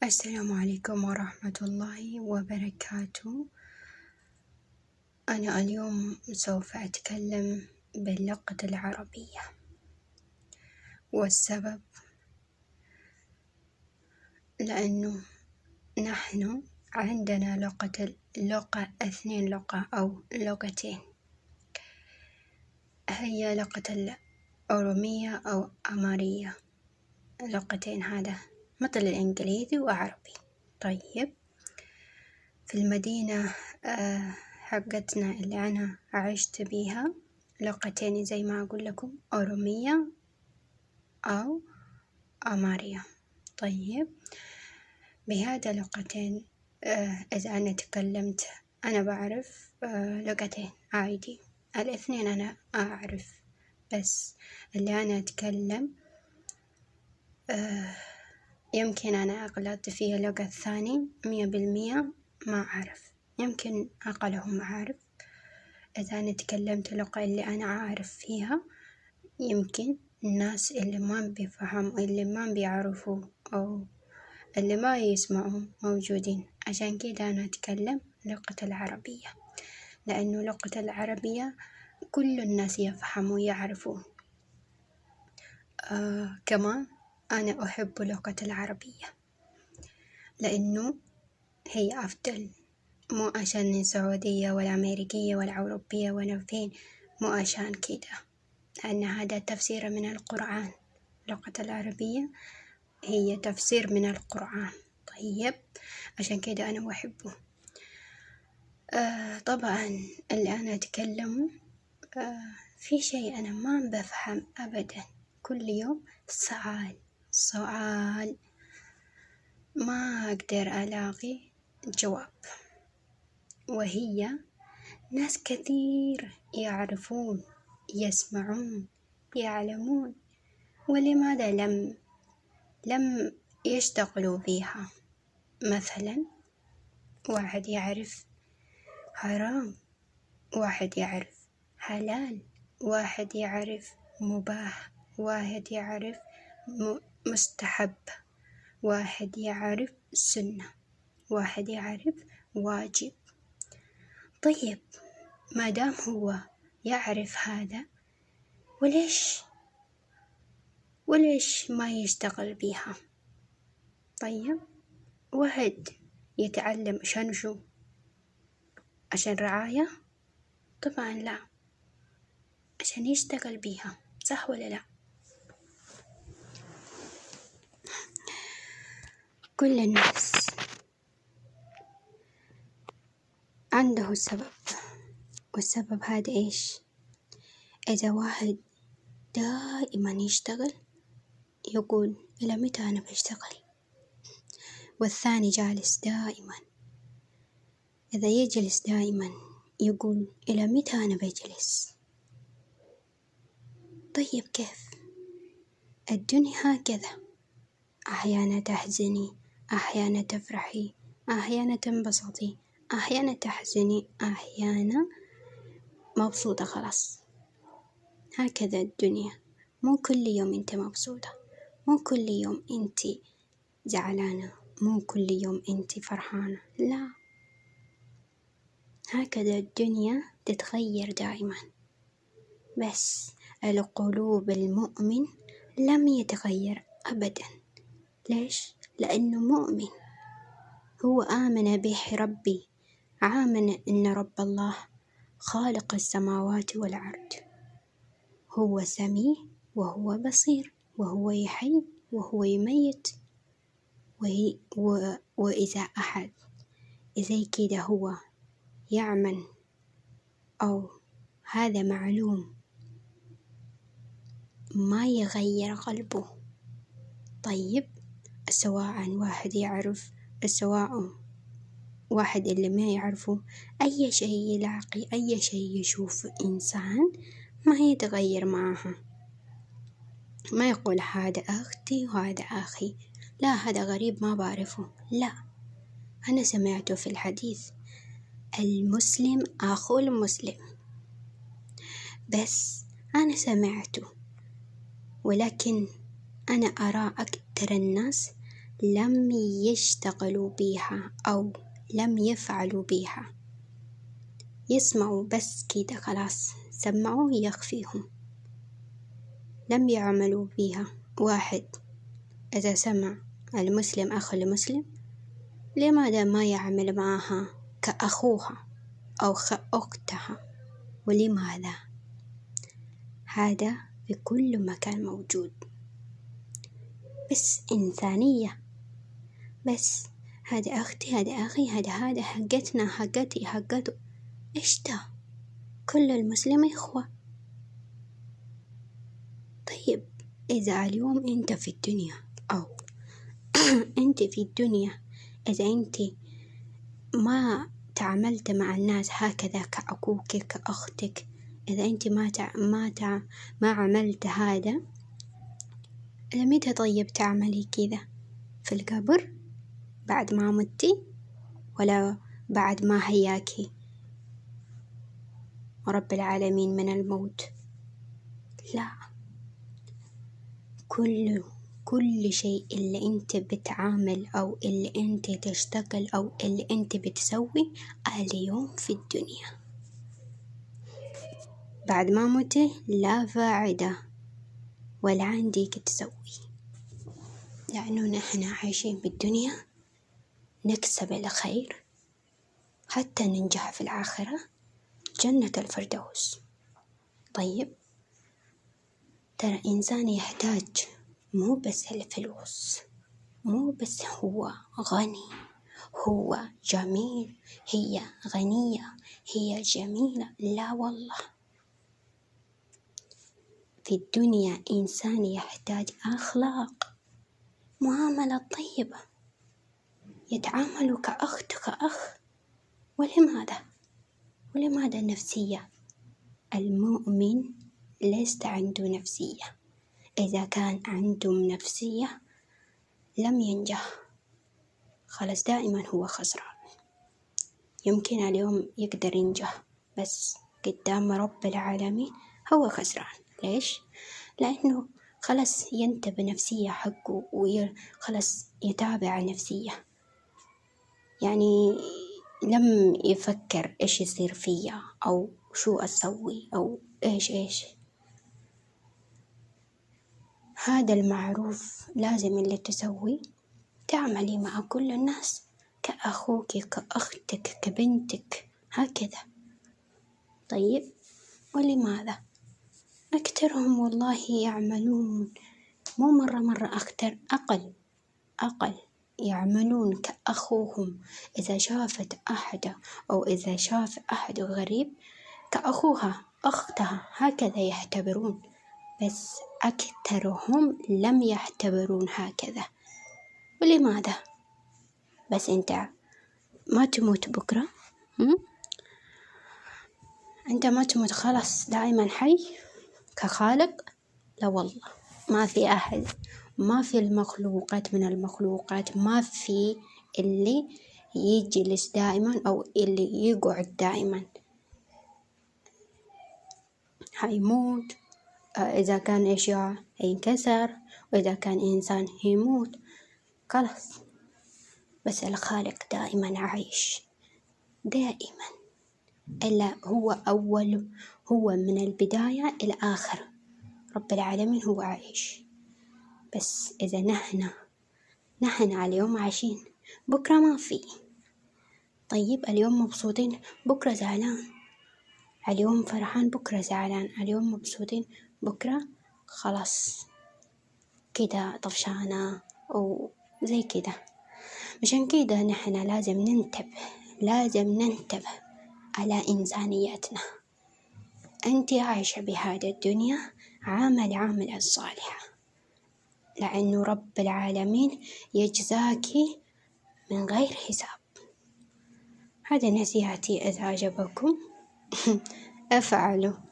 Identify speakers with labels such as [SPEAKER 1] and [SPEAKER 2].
[SPEAKER 1] السلام عليكم ورحمة الله وبركاته. أنا اليوم سوف أتكلم باللغة العربية، والسبب لأنه نحن عندنا لغة اثنين، لغة أو لغتين، هي لغة الأورومية أو أمارية. لغتين هذا مثل الإنجليزي وعربي. طيب، في المدينة حقتنا اللي أنا عشت بيها لغتين زي ما أقول لكم، أورومية أو أمارية. طيب، بهذا اللغتين إذا أنا تكلمت أنا بعرف لغتين عادي، الاثنين أنا أعرف، بس اللي أنا أتكلم يمكن أنا أغلط في اللغة الثانية 100% ما أعرف، يمكن أقلهم أعرف. إذا أنا تكلمت اللغة اللي أنا أعرف فيها، يمكن الناس اللي ما بيفهموا، اللي ما بيعرفوا، أو اللي ما يسمعوا موجودين. عشان كده أنا أتكلم لغة العربية، لأنه لغة العربية كل الناس يفهموا ويعرفوا. كمان أنا أحب لغة العربية لأنه هي أفضل، مو عشان السعودية ولا أمريكية ولا أوروبية ولا فين، مو عشان كده، لأن هذا تفسير من القرآن. اللغة العربية هي تفسير من القرآن. طيب، عشان كده أنا أحبه. طبعا اللي أنا أتكلمه في شيء أنا ما بفهم أبدا، كل يوم سؤال ما أقدر ألاقي جواب، وهي ناس كثير يعرفون، يسمعون، يعلمون، ولماذا لم يشتغلوا بها؟ مثلا واحد يعرف حرام، واحد يعرف حلال، واحد يعرف مباح، واحد يعرف مستحب، واحد يعرف سنة، واحد يعرف واجب. طيب، ما دام هو يعرف هذا، وليش ما يشتغل بيها؟ طيب، واحد يتعلم عشان شو؟ عشان رعاية؟ طبعا لا، عشان يشتغل بيها، صح ولا لا؟ كل الناس عنده سبب، والسبب هذا إيش؟ إذا واحد دائما يشتغل يقول إلى متى أنا بشتغل، والثاني جالس دائما، إذا يجلس دائما يقول إلى متى أنا بجلس. طيب كيف؟ الدنيا هكذا، أحيانا تحزني، أحيانا تفرحي، أحيانا تنبسطي، أحيانا تحزني، أحيانا مبسوطة خلاص. هكذا الدنيا، مو كل يوم أنت مبسوطة، مو كل يوم أنت زعلانة، مو كل يوم أنت فرحانة، لا، هكذا الدنيا تتغير دائما. بس القلوب المؤمن لم يتغير أبدا. ليش؟ لأنه مؤمن، هو آمن به ربي، آمن إن رب الله خالق السماوات والأرض، هو سميع وهو بصير، وهو يحيي وهو يميت. وإذا أحد زي كده هو يعمل أو هذا معلوم، ما يغير قلبه. طيب، سواء واحد يعرف، سواء واحد اللي ما يعرفه، أي شيء يلاقي، أي شيء يشوف إنسان ما يتغير معها، ما يقول هذا أختي وهذا أخي، لا هذا غريب ما بعرفه، لا، أنا سمعته في الحديث المسلم أخو المسلم، بس أنا سمعته، ولكن أنا أرى أكثر الناس لم يشتغلوا بها أو لم يفعلوا بها، يسمعوا بس كده خلاص، سمعوا يكفيهم، لم يعملوا بها. واحد إذا سمع المسلم أخو المسلم، لماذا ما يعمل معها كأخوها أو كأختها؟ ولماذا؟ هذا في كل مكان موجود، بس إنسانية. بس هذا أختي، هذا أخي، هذا حقتنا، حقتي، حقته. إيش ده؟ كل المسلمين إخوة. طيب إذا اليوم أنت في الدنيا أو أنت في الدنيا، إذا أنت ما تعاملت مع الناس هكذا كأخوك كأختك، إذا أنت ما عملت هذا، لمتى طيب تعملي كذا؟ في القبر بعد ما متي، ولا بعد ما هياكي رب العالمين من الموت؟ لا، كل شيء اللي انت بتعامل أو اللي انت تشتغل أو اللي انت بتسوي اليوم في الدنيا، بعد ما متي لا فائدة ولا عندك تسوي، لأنه نحن عايشين بالدنيا نكسب الخير حتى ننجح في الآخرة، جنة الفردوس. طيب ترى إنسان يحتاج مو بس الفلوس، مو بس هو غني، هو جميل، هي غنية، هي جميلة، لا والله. في الدنيا إنسان يحتاج أخلاق، معاملة طيبة، يتعامل كأخت كأخ. ولماذا النفسية؟ المؤمن ليس عنده نفسية. إذا كان عندهم نفسية لم ينجح، خلاص دائما هو خسران. يمكن اليوم يقدر ينجح، بس قدام رب العالمين هو خسران. ليش؟ لأنه خلاص ينتبه نفسية حقه، وخلاص يتابع نفسية، يعني لم يفكر إيش يصير فيا أو شو أسوي أو إيش. هذا المعروف لازم اللي تسوي تعملي مع كل الناس كأخوك كأختك كبنتك هكذا. طيب ولماذا؟ أكثرهم والله يعملون، مو مرة أكثر، أقل يعملون كأخوهم. إذا شافت أحد أو إذا شاف أحد غريب كأخوها أختها هكذا يعتبرون، بس أكثرهم لم يعتبرون هكذا. ولماذا؟ بس أنت ما تموت بكرة، أنت ما تموت خلاص دائما حي كخالق؟ لا والله، ما في أحد، ما في المخلوقات من المخلوقات، ما في اللي يجلس دائما أو اللي يقعد دائما، هيموت. إذا كان أشياء هينكسر، وإذا كان إنسان هيموت خلاص. بس الخالق دائما عايش دائما، إلا هو أول، هو من البداية إلى آخر، رب العالمين هو عايش. بس إذا نحن اليوم عايشين، بكرة ما في. طيب اليوم مبسوطين، بكرة زعلان. اليوم فرحان، بكرة زعلان. اليوم مبسوطين، بكرة خلاص كده طفشانة أو زي كده. مشان كده نحن لازم ننتبه على إنسانيتنا. أنت عايشة بهذه الدنيا عامل الصالح، لأنه رب العالمين يجزاك من غير حساب. هذا نصيحتي، إذا عجبكم افعلوا.